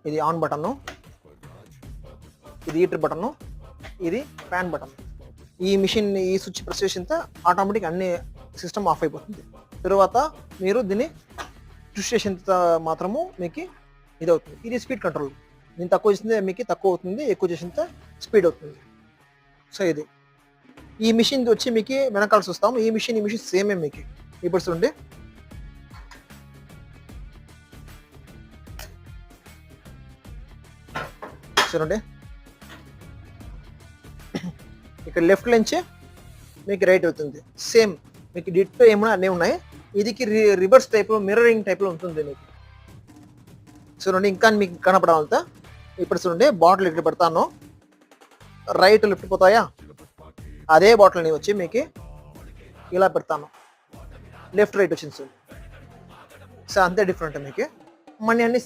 ఇది on button, ఇది heater button, ఇది ఫ్యాన్ బటన్. ఈ మిషన్ ఈ స్విచ్ ప్రెస్ చేసిన ఆటోమేటిక్ అన్ని సిస్టమ్ ఆఫ్ అయిపోతుంది. తర్వాత మీరు దీన్ని ట్విస్ట్ చేసిన మాత్రము మీకు ఇది అవుతుంది. ఇది స్పీడ్ కంట్రోల్. నేను తక్కువ చేసింది మీకు తక్కువ అవుతుంది, ఎక్కువ చేసిన స్పీడ్ అవుతుంది. సో ఇది ఈ మిషన్ వచ్చి మీకు వెనకాల చూస్తాము. ఈ మిషన్ సేమే మీకు ఇప్పుడు చూడండి. చూడండి ఇక్కడ లెఫ్ట్ నుంచి మీకు రైట్ అవుతుంది. సేమ్ మీకు డిట్టో ఏమైనా అన్నీ ఉన్నాయి. ఇదికి రివర్స్ టైప్లో మిర్రరింగ్ టైప్లో ఉంటుంది మీకు. చూడండి ఇంకా మీకు కనపడాలంతా. ఇప్పుడు చూడండి బాటిల్ ఇక్కడ పెడతాను, రైట్ లెఫ్ట్ పోతాయా, అదే బాటిల్ని వచ్చి మీకు ఇలా పెడతాను, లెఫ్ట్ రైట్ వచ్చింది. సో అంతే డిఫరెంట్ మీకు మనీ అన్ని